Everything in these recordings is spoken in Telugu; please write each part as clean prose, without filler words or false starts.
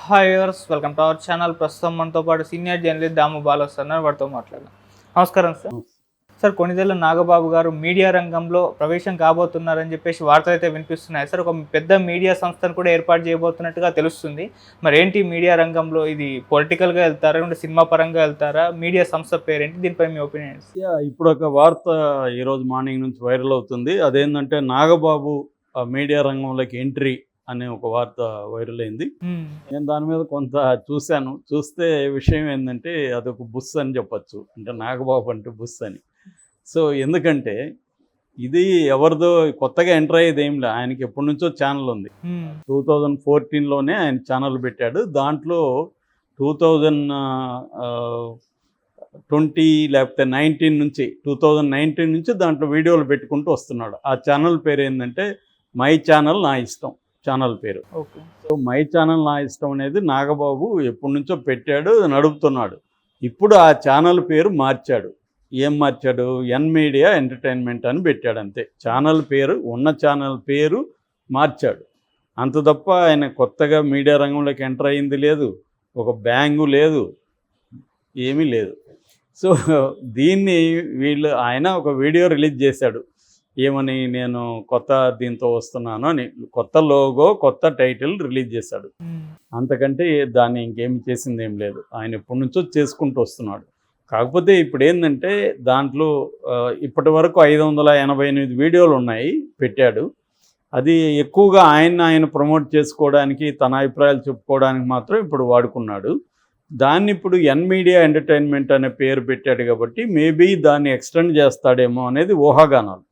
Hi viewers, welcome to our channel. ప్రస్తుతం మనతో పాటు సీనియర్ జర్నలిస్ట్ దాము బాలు వస్తున్నారు. వారితో మాట్లాడదాం. నమస్కారం సార్. సార్, కొణిదెల నాగబాబు గారు మీడియా రంగంలో ప్రవేశం కాబోతున్నారని చెప్పేసి వార్తలు అయితే వినిపిస్తున్నాయి సార్. ఒక పెద్ద మీడియా సంస్థను కూడా ఏర్పాటు చేయబోతున్నట్టుగా తెలుస్తుంది. మరి ఏంటి మీడియా రంగంలో ఇది పొలిటికల్గా వెళ్తారా, లేకుంటే సినిమా పరంగా వెళ్తారా? మీడియా సంస్థ పేరేంటి? దీనిపై మీ ఒపీనియన్స్? ఇప్పుడు ఒక వార్త ఈరోజు మార్నింగ్ నుంచి వైరల్ అవుతుంది. అదేంటంటే నాగబాబు మీడియా రంగంలోకి ఎంట్రీ అనే ఒక వార్త వైరల్ అయింది. నేను దాని మీద కొంత చూశాను. చూస్తే విషయం ఏంటంటే అదొక బుస్ అని చెప్పచ్చు. అంటే నాగబాబు అంటే బుస్ అని. సో ఎందుకంటే ఇది ఎవరిదో కొత్తగా ఎంటర్ అయ్యేది ఏం లే. ఆయనకి ఎప్పటి నుంచో ఛానల్ ఉంది. 2014లోనే ఆయన ఛానల్ పెట్టాడు. దాంట్లో 2020 లేకపోతే 2019 నుంచి దాంట్లో వీడియోలు పెట్టుకుంటూ వస్తున్నాడు. ఆ ఛానల్ పేరు ఏంటంటే మై ఛానల్ నా ఇష్టం ఛానల్ పేరు. సో మై ఛానల్ నా ఇష్టం అనేది నాగబాబు ఎప్పటి నుంచో పెట్టాడు, నడుపుతున్నాడు. ఇప్పుడు ఆ ఛానల్ పేరు మార్చాడు. ఏం మార్చాడు? ఎన్ మీడియా ఎంటర్టైన్మెంట్ అని పెట్టాడు. అంతే. ఛానల్ పేరు, ఉన్న ఛానల్ పేరు మార్చాడు. అంత తప్ప ఆయన కొత్తగా మీడియా రంగంలోకి ఎంటర్ అయ్యింది లేదు, ఒక బ్యాంగు లేదు, ఏమీ లేదు. సో దీన్ని ఆయన ఒక వీడియో రిలీజ్ చేశాడు. ఏమని? నేను కొత్త దీంతో వస్తున్నాను అని కొత్త లోగో, కొత్త టైటిల్ రిలీజ్ చేశాడు. అంతకంటే దాన్ని ఇంకేం చేసింది ఏం లేదు. ఆయన ఎప్పటి నుంచో చేసుకుంటూ వస్తున్నాడు. కాకపోతే ఇప్పుడు ఏంటంటే దాంట్లో ఇప్పటి వరకు 588 వీడియోలు ఉన్నాయి, పెట్టాడు. అది ఎక్కువగా ఆయన ప్రమోట్ చేసుకోవడానికి, తన అభిప్రాయాలు చెప్పుకోవడానికి మాత్రం ఇప్పుడు వాడుకున్నాడు. దాన్ని ఇప్పుడు ఎన్ మీడియా ఎంటర్టైన్మెంట్ అనే పేరు పెట్టాడు కాబట్టి మేబీ దాన్ని ఎక్స్టెండ్ చేస్తాడేమో అనేది ఊహాగానాలు.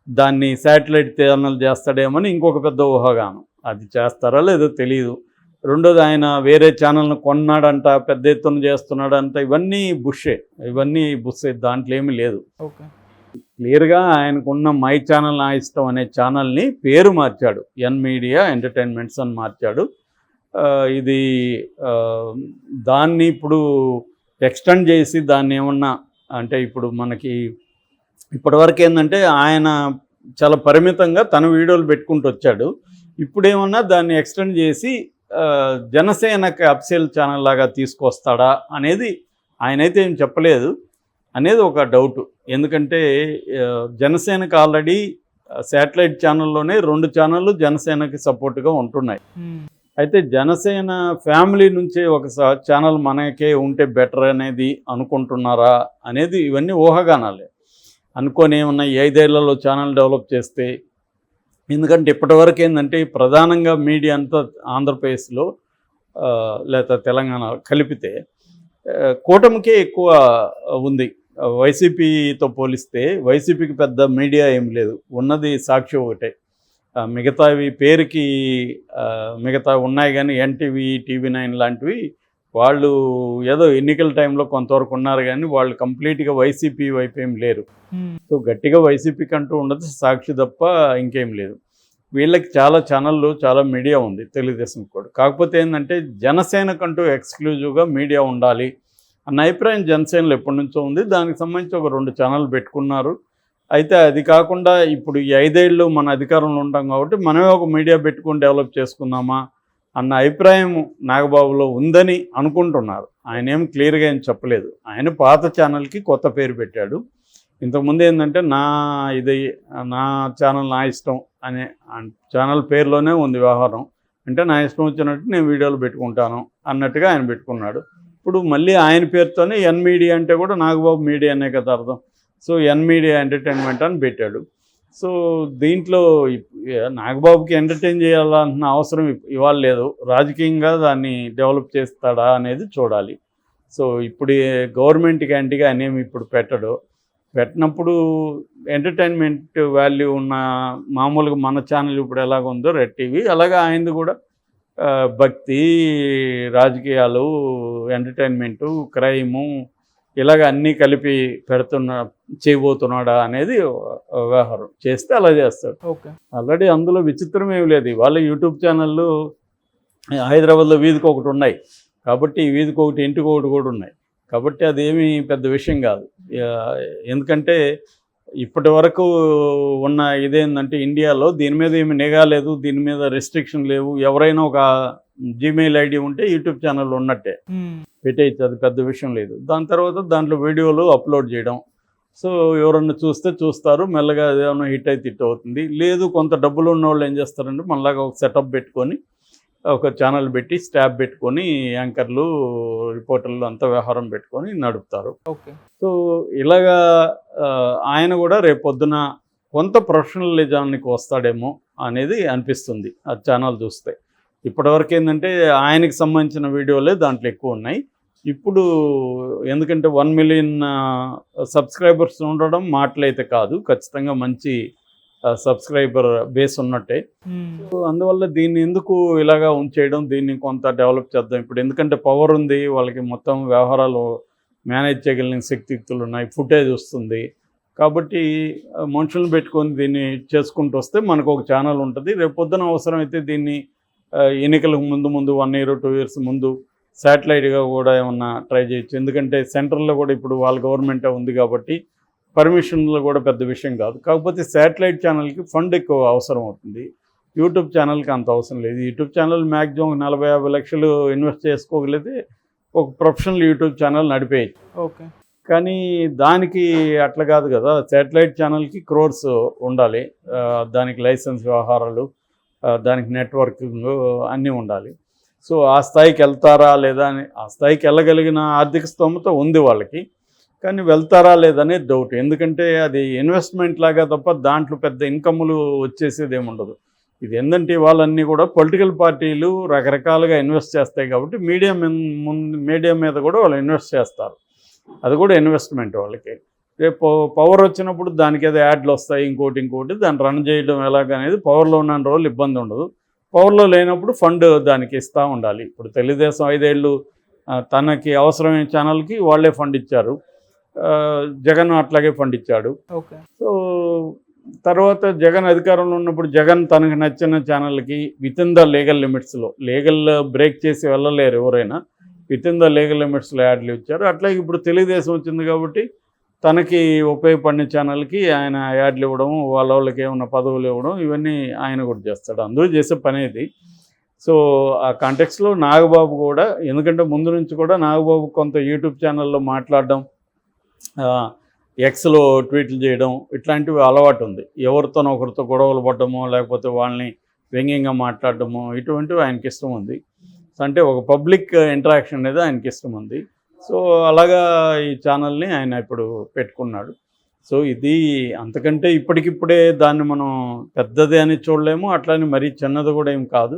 దాన్ని శాటిలైట్ ఛానల్ చేస్తాడేమో అని ఇంకొక పెద్ద ఊహాగానం. అది చేస్తారో లేదో తెలియదు. రెండోది, ఆయన వేరే ఛానల్ను కొన్నాడంట, పెద్ద ఎత్తున చేస్తున్నాడంట. ఇవన్నీ బుషే. దాంట్లో ఏమీ లేదు. క్లియర్గా ఆయనకున్న మై ఛానల్ నా ఇష్టం అనే ఛానల్ని పేరు మార్చాడు. ఎన్ మీడియా ఎంటర్టైన్మెంట్స్ అని మార్చాడు. ఇది దాన్ని ఇప్పుడు ఎక్స్టెండ్ చేసి దాన్ని ఏమన్నా అంటే ఇప్పుడు మనకి ఇప్పటివరకు ఏంటంటే ఆయన చాలా పరిమితంగా తన వీడియోలు పెట్టుకుంటూ వచ్చాడు. ఇప్పుడేమన్నా దాన్ని ఎక్స్టెండ్ చేసి జనసేనకి అఫీషియల్ ఛానల్ లాగా తీసుకొస్తాడా అనేది ఆయనైతే ఏం చెప్పలేదు అనేది ఒక డౌట్. ఎందుకంటే జనసేనకి ఆల్రెడీ శాటిలైట్ ఛానల్లోనే 2 ఛానళ్ళు జనసేనకి సపోర్ట్గా ఉంటున్నాయి. అయితే జనసేన ఫ్యామిలీ నుంచే ఒక ఛానల్ మనకే ఉంటే బెటర్ అనేది అనుకుంటున్నారా అనేది ఇవన్నీ ఊహాగానాలే. అనుకొని ఏమన్నా 5 ఏళ్లలో ఛానల్ డెవలప్ చేస్తే, ఎందుకంటే ఇప్పటివరకు ఏంటంటే ప్రధానంగా మీడియా అంతా ఆంధ్రప్రదేశ్లో లేదా తెలంగాణ కలిపితే కూటమికే ఎక్కువ ఉంది. వైసీపీతో పోలిస్తే వైసీపీకి పెద్ద మీడియా ఏం లేదు. ఉన్నది సాక్షి ఒకటే. మిగతావి పేరుకి మిగతా ఉన్నాయి కానీ ఎన్టీవీ, TV9 లాంటివి వాళ్ళు ఏదో ఎన్నికల టైంలో కొంతవరకు ఉన్నారు కానీ వాళ్ళు కంప్లీట్గా వైసీపీ వైపు ఏం లేరు. సో గట్టిగా వైసీపీకి అంటూ ఉండదు, సాక్షి తప్ప ఇంకేం లేదు. వీళ్ళకి చాలా ఛానళ్ళు, చాలా మీడియా ఉంది, తెలుగుదేశం కూడా. కాకపోతే ఏంటంటే జనసేనకంటూ ఎక్స్క్లూజివ్గా మీడియా ఉండాలి అన్న అభిప్రాయం జనసేనలో ఎప్పటి నుంచో ఉంది. దానికి సంబంధించి ఒక 2 ఛానళ్ళు పెట్టుకున్నారు. అయితే అది కాకుండా ఇప్పుడు ఈ 5 ఏళ్ళు మన అధికారంలో ఉంటాం కాబట్టి మనమే ఒక మీడియా పెట్టుకుని డెవలప్ చేసుకుందామా అన్న అభిప్రాయం నాగబాబులో ఉందని అనుకుంటున్నారు. ఆయన ఏం క్లియర్గా ఏం చెప్పలేదు. ఆయన పాత ఛానల్కి కొత్త పేరు పెట్టాడు. ఇంతకుముందు ఏంటంటే నా ఛానల్ నా ఇష్టం అనే ఛానల్ పేరులోనే ఉంది వ్యవహారం. అంటే నా ఇష్టం వచ్చినట్టు నేను వీడియోలు పెట్టుకుంటాను అన్నట్టుగా ఆయన పెట్టుకున్నాడు. ఇప్పుడు మళ్ళీ ఆయన పేరుతోనే ఎన్ మీడియా అంటే కూడా నాగబాబు మీడియా అనే కదా అర్థం. సో ఎన్ మీడియా ఎంటర్టైన్మెంట్ అని పెట్టాడు. సో దీంట్లో నాగబాబుకి ఎంటర్టైన్ చేయాలన్న అవసరం ఇవాళ లేదు. రాజకీయంగా దాన్ని డెవలప్ చేస్తాడా అనేది చూడాలి. సో ఇప్పుడు గవర్నమెంట్కి యాంటీగా అనేమి ఇప్పుడు పెట్టినప్పుడు ఎంటర్టైన్మెంట్ వాల్యూ ఉన్న మామూలుగా మన ఛానల్ ఇప్పుడు ఎలాగ ఉందో రెడ్ టీవీ, అలాగే ఆయనది కూడా భక్తి, రాజకీయాలు, ఎంటర్టైన్మెంటు, క్రైము ఇలాగ అన్నీ కలిపి చేయబోతున్నాడా అనేది వ్యవహారం. చేస్తే అలా చేస్తాడు. ఆల్రెడీ అందులో విచిత్రం ఏమి లేదు. ఇవాళ యూట్యూబ్ ఛానళ్ళు హైదరాబాద్లో వీధికి ఒకటి ఉన్నాయి కాబట్టి వీధికి ఒకటి, ఇంటికి ఒకటి కూడా ఉన్నాయి కాబట్టి అదేమీ పెద్ద విషయం కాదు. ఎందుకంటే ఇప్పటి వరకు ఉన్న ఇదేంటంటే ఇండియాలో దీని మీద ఏమి నిఘా లేదు, దీని మీద రెస్ట్రిక్షన్ లేవు. ఎవరైనా ఒక జీమెయిల్ ఐడి ఉంటే యూట్యూబ్ ఛానల్ ఉన్నట్టే, పెట్టేయచ్చు, అది పెద్ద విషయం లేదు. దాని తర్వాత దాంట్లో వీడియోలు అప్లోడ్ చేయడం. సో ఎవరన్నా చూస్తే చూస్తారు, మెల్లగా ఏమైనా హిట్ అయితే హిట్ అవుతుంది. లేదు కొంత డబ్బులు ఉన్న వాళ్ళు ఏం చేస్తారంటే మనలాగా ఒక సెటప్ పెట్టుకొని ఒక ఛానల్ పెట్టి స్టాఫ్ పెట్టుకొని యాంకర్లు, రిపోర్టర్లు అంతా వ్యవహారం పెట్టుకొని నడుపుతారు. ఓకే. సో ఇలాగా ఆయన కూడా రేపొద్దున కొంత ప్రొఫెషనలిజానికి వస్తాడేమో అనేది అనిపిస్తుంది ఆ ఛానల్ చూస్తే. ఇప్పటివరకు ఏంటంటే ఆయనకి సంబంధించిన వీడియోలే దాంట్లో ఎక్కువ ఉన్నాయి. ఇప్పుడు ఎందుకంటే 1 మిలియన్ సబ్స్క్రైబర్స్ ఉండడం మాటలైతే కాదు, ఖచ్చితంగా మంచి సబ్స్క్రైబర్ బేస్ ఉన్నట్టే. సో అందువల్ల దీన్ని ఎందుకు ఇలాగా ఉంచేయడం, దీన్ని కొంత డెవలప్ చేద్దాం ఇప్పుడు. ఎందుకంటే పవర్ ఉంది వాళ్ళకి, మొత్తం వ్యవహారాలు మేనేజ్ చేయగలిగిన శక్తియుక్తులు ఉన్నాయి, ఫుటేజ్ వస్తుంది. కాబట్టి మనుషులను పెట్టుకొని దీన్ని చేసుకుంటూ వస్తే మనకు ఒక ఛానల్ ఉంటుంది. రేపు పొద్దున అవసరమైతే దీన్ని ఎన్నికలకు ముందు 1 year 2 years ముందు శాటిలైట్గా కూడా ఏమన్నా ట్రై చేయొచ్చు. ఎందుకంటే సెంట్రల్లో కూడా ఇప్పుడు వాళ్ళ గవర్నమెంటే ఉంది కాబట్టి పర్మిషన్లో కూడా పెద్ద విషయం కాదు. కాకపోతే శాటిలైట్ ఛానల్కి ఫండ్ ఎక్కువ అవసరం అవుతుంది, యూట్యూబ్ ఛానల్కి అంత అవసరం లేదు. యూట్యూబ్ ఛానల్ మ్యాక్సిమం 40-50 లక్షలు ఇన్వెస్ట్ చేసుకోగలిగితే ఒక ప్రొఫెషనల్ యూట్యూబ్ ఛానల్ నడిపేయచ్చు. ఓకే. కానీ దానికి అట్లా కాదు కదా, శాటిలైట్ ఛానల్కి క్రోర్స్ ఉండాలి, దానికి లైసెన్స్ వ్యవహారాలు, దానికి నెట్వర్కింగ్ అన్నీ ఉండాలి. సో ఆ స్థాయికి వెళ్తారా లేదా అని, ఆ స్థాయికి వెళ్ళగలిగిన ఆర్థిక స్తోమత ఉంది వాళ్ళకి, కానీ వెళ్తారా లేదనే డౌట్. ఎందుకంటే అది ఇన్వెస్ట్మెంట్ లాగా తప్ప దాంట్లో పెద్ద ఇన్కమ్లు వచ్చేసేది ఏముండదు. ఇది ఏంటంటే వాళ్ళన్నీ కూడా పొలిటికల్ పార్టీలు రకరకాలుగా ఇన్వెస్ట్ చేస్తాయి కాబట్టి మీడియా మీద కూడా వాళ్ళు ఇన్వెస్ట్ చేస్తారు, అది కూడా ఇన్వెస్ట్మెంట్ వాళ్ళకి. రేపు పవర్ వచ్చినప్పుడు దానికి ఏదో యాడ్లు వస్తాయి, ఇంకోటి దాన్ని రన్ చేయడం ఎలాగనేది పవర్లో ఉన్న రోజులు ఇబ్బంది ఉండదు. పవర్లో లేనప్పుడు ఫండ్ దానికి ఇస్తూ ఉండాలి. ఇప్పుడు తెలుగుదేశం 5 ఏళ్ళు తనకి అవసరమైన ఛానల్కి వాళ్ళే ఫండ్ ఇచ్చారు, జగన్ అట్లాగే ఫండ్ ఇచ్చాడు. ఓకే. సో తర్వాత జగన్ అధికారంలో ఉన్నప్పుడు జగన్ తనకు నచ్చిన ఛానల్కి వితిన్ ద లీగల్ లిమిట్స్లో, లీగల్ బ్రేక్ చేసి వెళ్ళలేరు ఎవరైనా, వితిన్ ద లీగల్ లిమిట్స్లో యాడ్లు ఇచ్చారు. అట్లాగే ఇప్పుడు తెలుగుదేశం వచ్చింది కాబట్టి తనకి ఉపయోగపడిన ఛానల్కి ఆయన యాడ్లు ఇవ్వడం, వాళ్ళకి ఏమన్నా పదవులు ఇవ్వడం, ఇవన్నీ ఆయన కూడా చేస్తాడు, అందరూ చేసే పని ఇది. సో ఆ కాంటెక్స్లో నాగబాబు కూడా, ఎందుకంటే ముందు నుంచి కూడా నాగబాబు కొంత యూట్యూబ్ ఛానల్లో మాట్లాడడం, ఎక్స్లో ట్వీట్లు చేయడం, ఇట్లాంటివి అలవాటు ఉంది. ఎవరితోనో ఒకరితో గొడవలు పడ్డమో లేకపోతే వాళ్ళని వ్యంగ్యంగా మాట్లాడటమో ఇటువంటివి ఆయనకి ఇష్టం ఉంది. అంటే ఒక పబ్లిక్ ఇంటరాక్షన్ అనేది ఆయనకి ఇష్టం ఉంది. సో అలాగా ఈ ఛానల్ని ఆయన ఇప్పుడు పెట్టుకున్నాడు. సో ఇది అంతకంటే ఇప్పటికిప్పుడే దాన్ని మనం పెద్దది అని చూడలేము, అట్లానే మరీ చిన్నది కూడా ఏం కాదు.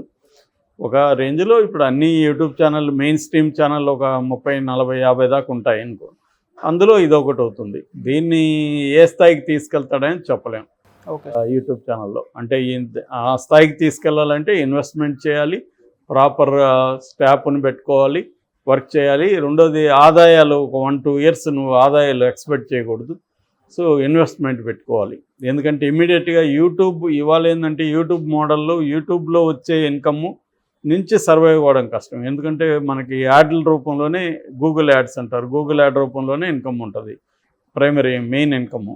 ఒక రేంజ్లో ఇప్పుడు అన్ని YouTube channel, main stream channel ఒక 30, 40, 50 దాకా ఉంటాయి అనుకో, అందులో ఇదొకటి అవుతుంది. దీన్ని ఏ స్థాయికి తీసుకెళ్తాడని చెప్పలేము. ఓకే. యూట్యూబ్ ఛానల్లో అంటే ఆ స్థాయికి తీసుకెళ్ళాలంటే ఇన్వెస్ట్మెంట్ చేయాలి, ప్రాపర్ స్టాఫ్ని పెట్టుకోవాలి, వర్క్ చేయాలి. రెండోది ఆదాయాలు ఒక 1-2 years నువ్వు ఆదాయాలు ఎక్స్పెక్ట్ చేయకూడదు. సో ఇన్వెస్ట్మెంట్ పెట్టుకోవాలి. ఎందుకంటే ఇమ్మీడియట్గా యూట్యూబ్ ఇవాళ ఏంటంటే యూట్యూబ్ మోడల్లో యూట్యూబ్లో వచ్చే ఇన్కమ్ నుంచి సర్వైవ్ అవ్వడం కష్టం. ఎందుకంటే మనకి యాడ్ల రూపంలోనే గూగుల్ యాడ్స్ అంటారు, గూగుల్ యాడ్ రూపంలోనే ఇన్కమ్ ఉంటుంది, primary main income.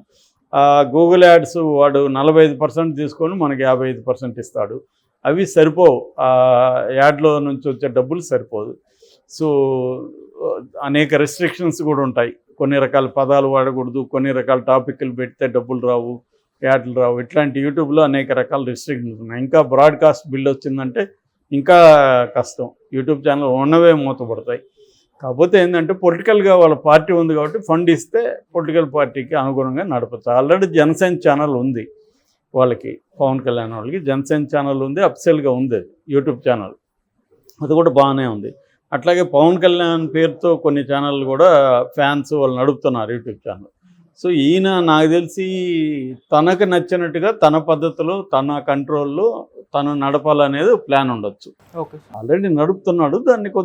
Google ads వాడు 45% తీసుకొని మనకి 55% ఇస్తాడు. అవి సరిపోవు, యాడ్లో నుంచి వచ్చే డబ్బులు సరిపోదు. సో అనేక రెస్ట్రిక్షన్స్ కూడా ఉంటాయి, కొన్ని రకాల పదాలు వాడకూడదు, కొన్ని రకాల టాపిక్లు పెడితే డబ్బులు రావు, యాడ్లు రావు, ఇట్లాంటి యూట్యూబ్లో అనేక రకాల రెస్ట్రిక్షన్స్ ఉన్నాయి. ఇంకా బ్రాడ్కాస్ట్ బిల్ వచ్చిందంటే ఇంకా కష్టం, యూట్యూబ్ ఛానల్ ఉన్నవే మూతపడతాయి. కాకపోతే ఏంటంటే పొలిటికల్గా వాళ్ళ పార్టీ ఉంది కాబట్టి ఫండ్ ఇస్తే పొలిటికల్ పార్టీకి అనుగుణంగా నడపచ్చు. ఆల్రెడీ జనసేన ఛానల్ ఉంది వాళ్ళకి, పవన్ కళ్యాణ్ వాళ్ళకి జనసేన ఛానల్ ఉంది, అఫిషియల్గా ఉంది యూట్యూబ్ ఛానల్, అది కూడా బాగానే ఉంది. అట్లాగే పవన్ కళ్యాణ్ పేరుతో కొన్ని ఛానళ్ళు కూడా ఫ్యాన్స్ వాళ్ళు నడుపుతున్నారు యూట్యూబ్ ఛానల్. సో ఈయన నాకు తెలిసి తనకు నచ్చినట్టుగా తన పద్ధతిలో తన కంట్రోల్లో తను నడపాలనేది ప్లాన్ ఉండొచ్చు. ఓకే. ఆల్రెడీ నడుపుతున్నాడు, దాన్ని